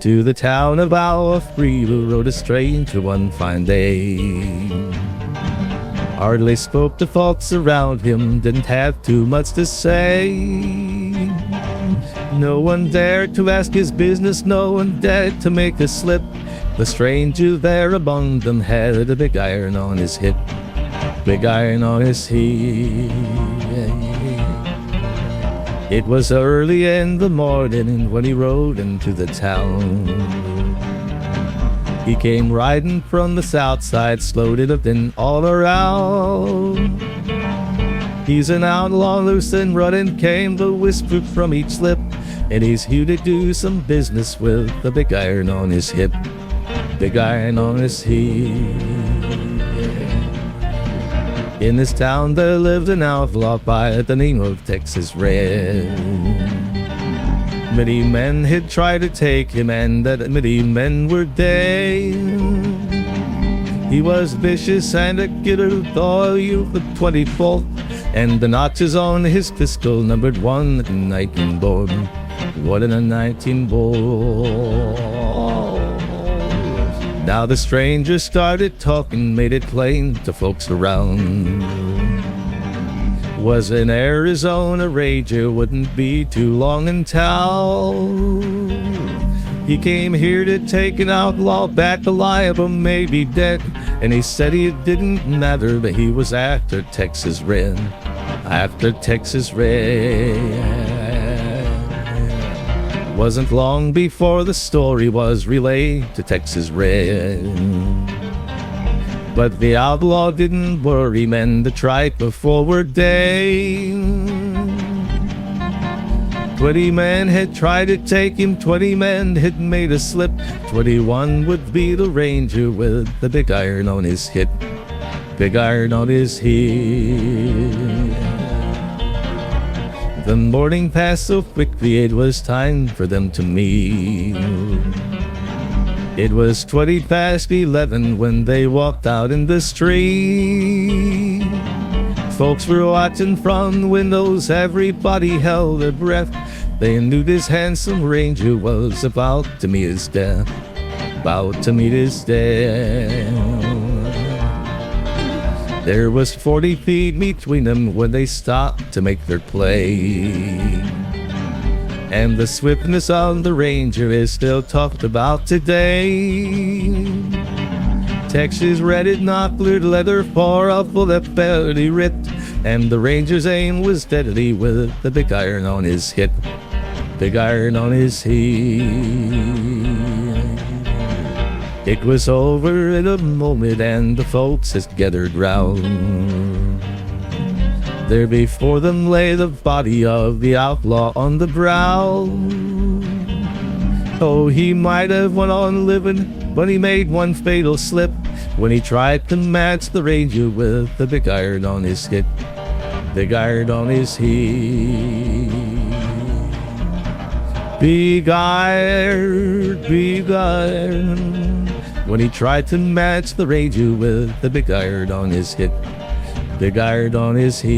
To the town of Reupload rode a stranger one fine day. Hardly spoke the folks around him, didn't have too much to say. No one dared to ask his business, no one dared to make a slip. The stranger there among them had a big iron on his hip. Big iron on his hip. It was early in the morning when he rode into the town. He came riding from the south side, slowed it up and all around. He's an outlaw, loose and running, came the whisper from each lip, and he's here to do some business with the big iron on his hip. Big iron on his hip. In this town there lived an outlaw by the name of Texas Red. Many men had tried to take him, and that many men were dead. He was vicious and a killer, the youth of 24, and the notches on his pistol numbered 1 and 19 bore. 1 and a 19 bore. Now the stranger started talking, made it plain to folks around. Was in Arizona ranger, wouldn't be too long in town. He came here to take an outlaw back alive or maybe dead, and he said it didn't matter, but he was after Texas Red. After Texas Red. Wasn't long before the story was relayed to Texas Red. But the outlaw didn't worry, men to try for forward day. 20 men had tried to take him, 20 men had made a slip. 21 would be the ranger with the big iron on his hip. Big iron on his hip. The morning passed so quickly, it was time for them to meet. It was 20 past 11 when they walked out in the street. Folks were watching from the windows, everybody held their breath. They knew this handsome ranger was about to meet his death. About to meet his death. There was 40 feet between them when they stopped to make their play. And the swiftness of the ranger is still talked about today. Texas Red had not cleared leather for a bullet barely ripped, and the ranger's aim was deadly with the big iron on his hip. Big iron on his hip. It was over in a moment, and the folks had gathered round. There before them lay the body of the outlaw on the ground. Oh, he might have went on living, but he made one fatal slip when he tried to match the ranger with the big iron on his hip. Big iron on his hip. Big iron. When he tried to match the ranger with the big iron on his hip. Big iron on his hip.